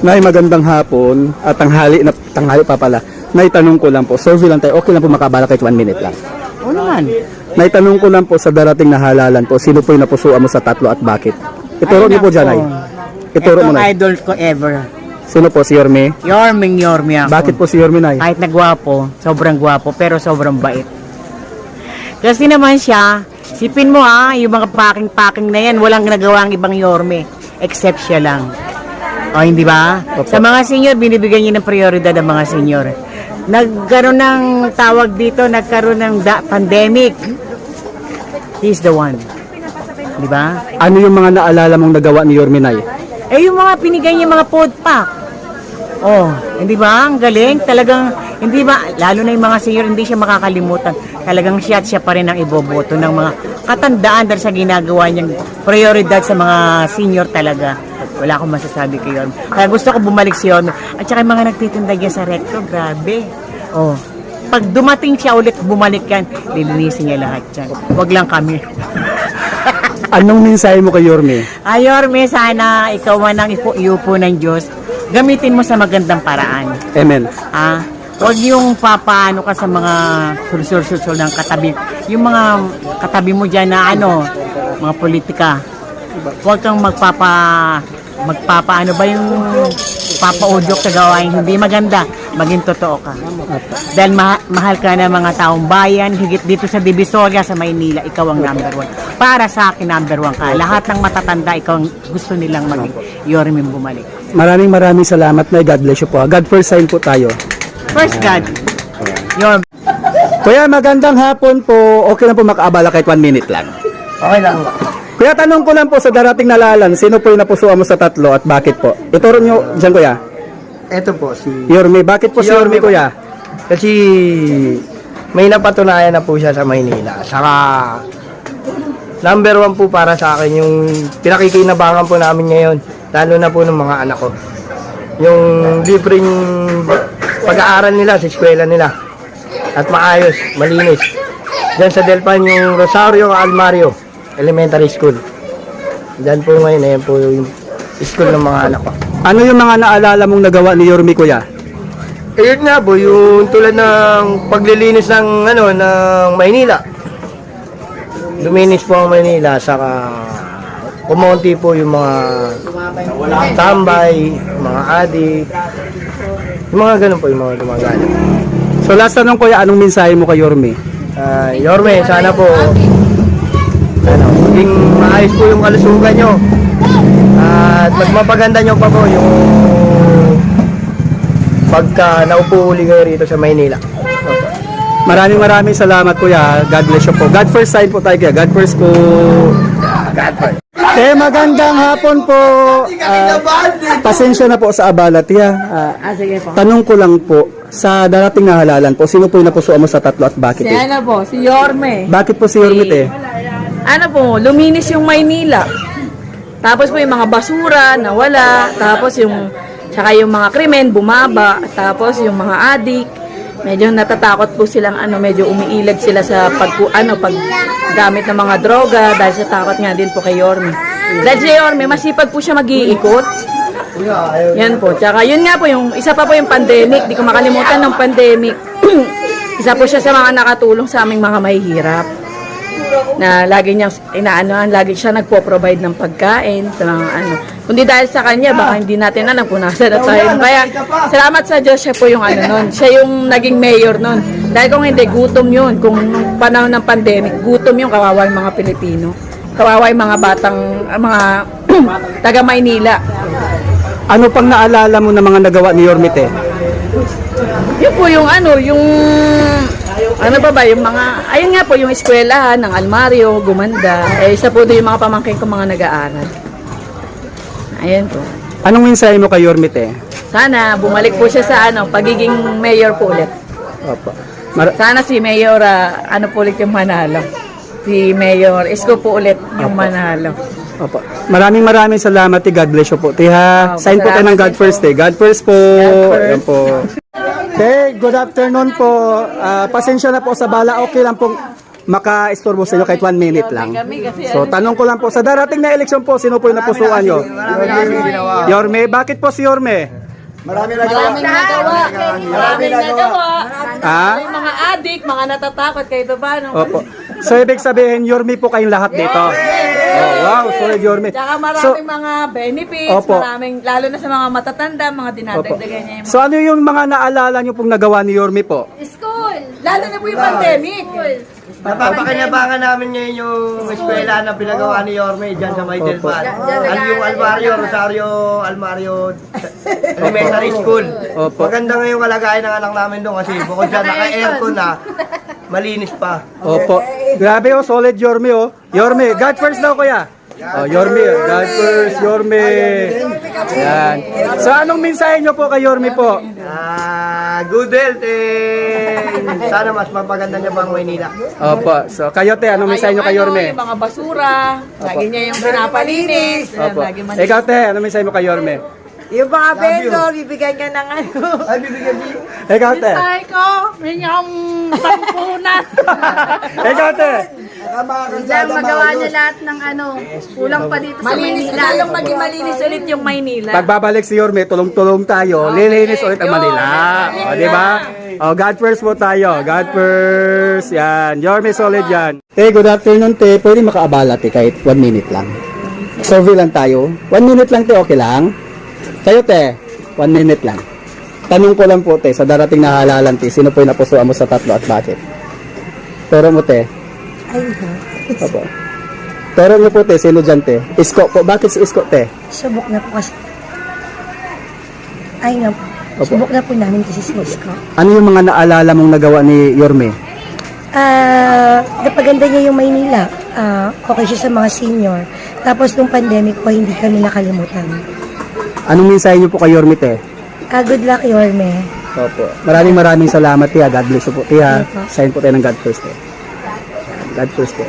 Nay, magandang hapon at tanghali pa pala. Nay, tanong ko lang po, survey lang tayo, okay lang po makabala kahit 1 minute lang. Oo naman. Nay, tanong ko lang po sa darating na halalan po, sino po yung napusuan mo sa tatlo at bakit? Ituro niyo po dyan, Nay. Ituro mo, Itong Nay. idol ko ever. Sino po, si Yorme? Yorming ako. Bakit po si Yorme, Nay? Kahit nagwapo, sobrang gwapo, pero sobrang bait. Kasi naman siya, sipin mo yung mga packing na yan, walang nagawa ang ibang Yorme, except siya lang. O, hindi ba? Opo. Sa mga senior, binibigyan niya ng prioridad ang mga senior. Nagkaroon ng tawag dito, nagkaroon ng pandemic. He's the one. Di ba? Ano yung mga naalala mong nagawa ni Yorme, Nay? Yung mga pinigay niya mga food pack. Oh, hindi ba? Ang galing. Talagang, hindi ba? Lalo na yung mga senior, hindi siya makakalimutan. Talagang siya at siya pa rin ang iboboto ng mga katandaan dahil sa ginagawa niyang prioridad sa mga senior talaga. Wala akong masasabi kayo. Kaya gusto ko bumalik siya. At saka yung mga nagtitinda niya sa recto, grabe. Oh, pag dumating siya ulit, bumalik yan, lilinisin niya lahat yan. Huwag lang kami. Anong mensahe mo kay Yorme? Yorme, sana ikaw man ang iupo ng Diyos. Gamitin mo sa magandang paraan. Amen. Huwag yung papaano ka sa mga sul ng katabi. Yung mga katabi mo dyan na mga politika. Huwag kang magpapaano ba yung papaudyok sa gawain hindi maganda. Maging totoo ka. Dahil mahal ka ng mga taong bayan, higit dito sa Divisoria, sa Maynila, ikaw ang number 1. Para sa akin, number 1 ka. Lahat ng matatanda, ikaw ang gusto nilang maging Yorme bumalik. Maraming salamat, Nay. God bless you po. God first sign po tayo. First God, Yorme. Kuya, magandang hapon po. Okay lang po makaabala kahit 1 minute lang. Okay lang. Kuya, tanong ko lang po sa darating na lalan, sino po yung napusuan mo sa tatlo at bakit po? Ituro nyo dyan, Kuya. Ito po si Yorme. Bakit po si Yorme, Kuya? Kasi may napatunayan na po siya sa Maynila. Saka number 1 po para sa akin yung pinakikinabangan po namin ngayon. Lalo na po ng mga anak ko. Yung libreng pag-aaral nila sa eskwela nila. At maayos, malinis. Diyan sa Delpan yung Rosario Almario Elementary School. Diyan po ngayon, ayan po yung school ng mga anak ko. Ano yung mga naalala mong nagawa ni Yorme, Kuya? Ayun nga po, yung tulad ng paglilinis ng Maynila. Luminis po ang Maynila, saka kumonti po yung mga tambay, mga adik, yung mga ganun po, yung mga gumagana. So last tanong, Kuya, anong mensahe mo kay Yorme? Yorme, sana po maging maayos po yung kalusugan nyo. At magmapaganda nyo pa po yung pagka naupo uli kayo rito sa Maynila. Maraming salamat, Kuya. God bless you po. God first sign po tayo, Kuya. God first po. God first. Magandang hapon po. Pasensya na po sa abala, Tiya. Sige po. Tanong ko lang po, sa darating na halalan po, sino po yung napusuan mo sa tatlo at bakit? Si ano po, si Yorme. Bakit po si Yorme, te? Ano po, luminis yung Maynila. Tapos po yung mga basura nawala, tapos tsaka yung mga krimen bumaba, tapos yung mga adik, medyo natatakot po silang medyo umiilag sila sa paggamit ng mga droga dahil sa takot nga din po kay Yorme. Dahil si Yorme, masipag po siya mag-iikot. Yan po. Tsaka yun nga po, isa pa po yung pandemic, di ko makalimutan ng pandemic. Isa po siya sa mga nakatulong sa aming mga mahihirap. Na lagi niyang lagi siya nagpo-provide ng pagkain sa mga Kundi dahil sa kanya, baka hindi natin alam kung nasa na tayo. Kaya salamat sa Diyos, siya po yung nun. Siya yung naging mayor nun. Dahil kung hindi, gutom yun. Kung nung panahon ng pandemic, gutom yung kawawa yung mga Pilipino. Kawawa yung mga batang, mga taga Maynila. Ano pang naalala mo na mga nagawa ni Yorme, te? Yun po yung yung mga, ayun nga po, yung eskwelahan ng Almario, gumanda. Isa po doon yung mga pamangkin ko mga nag-aaral. Ayun po. Anong mensahe mo kay Yorme, te? Sana bumalik po siya sa pagiging mayor po ulit. Opo. Sana si Mayor, po ulit yung manalo. Si Mayor Isko po ulit yung manalo. Opo. Maraming salamat, te. God bless you po, te, ha? Sign po tayo ng God first, te. God first po. Ayan po. Te, good afternoon po. Pasensya na po sa bala. Okay lang po maka-istorbo sa inyo kahit 1 minute lang. So, tanong ko lang po, sa darating na eleksyon po, sino po yung napusuan nyo? Marami na kasing ginawa. Yorme, bakit po si Yorme? Marami nagawa. Maraming nagawa. Ha? May mga adik, mga natatakot kayo ito ba? Opo. So, ibig sabihin, Yorme po kayong lahat dito. Oh, wow, solid Yorme. Tsaka So, maraming mga benefits, Opo. maraming, lalo na sa mga matatanda, mga dinadagdagan niya yung so ano yung mga naalala nyo pong nagawa ni Yorme po? lalo na po yung pandemic. Napapakinabangan namin ngayon yung eskwela na pinagawa ni Yorme dyan sa Maydelpan. Yung Almario Elementary School. Opo. Maganda nga yung kalagayan ng anak namin doon kasi bukod dyan naka-aircon na, malinis pa. Opo. Grabe oh, solid Yorme oh. Yorme, God first daw kuya. Oh, Yorme, God first, Yorme. Yan. So anong mensahe nyo po kay Yorme po? Good health sana mas mapaganda niya pa ang Maynila. Opo. So kayo te, anong mensahe nyo kay Yorme? Yung mga basura, lagi niya yung pinapalinis. Opo. Lagi man Ikaw te, anong mensahe mo kay Yorme? Yung mga vendor, bibigyan ka ng ano. Ay, bibigyan niyo. Ikaw te. Ay ko, yung tampunan. Ikaw te. Lang magawa niya lahat ng ano, kulang pa dito sa Malinis, Manila. lalong maging malinis ulit yung Maynila. Pagbabalik si Yorme, tulong-tulong tayo. Lilinis ulit ang Manila. O, di ba? O, God first po tayo. God first. Yan. Yorme, solid yan. Te, good afternoon, te. Pwede makaabala, te, kahit 1 minute lang. Survey lang tayo. 1 minute lang, te, okay lang? Kayo, te, 1 minute lang. Tanong ko lang po, te, sa darating na halalan, te, sino po yung napusuan mo sa tatlo at bakit? Pero mo, te. Ay, Opo. Pero mo po, te, sino dyan, te? Isko po. Bakit si Isko, te? subok na po kasi. Ay nga po. Opo. Subok na po namin kasi si Isko. Ano yung mga naalala mong nagawa ni Yorme? Napaganda niya yung Maynila. Okay siya sa mga senior. Tapos nung pandemic po, hindi kami nakalimutan. Anong mensahe niyo po kay Yorme, te? Good luck, Yorme. Opo. Maraming salamat, tiya. God bless you po, tiya. Sign po tayo ng God first, te. God first po.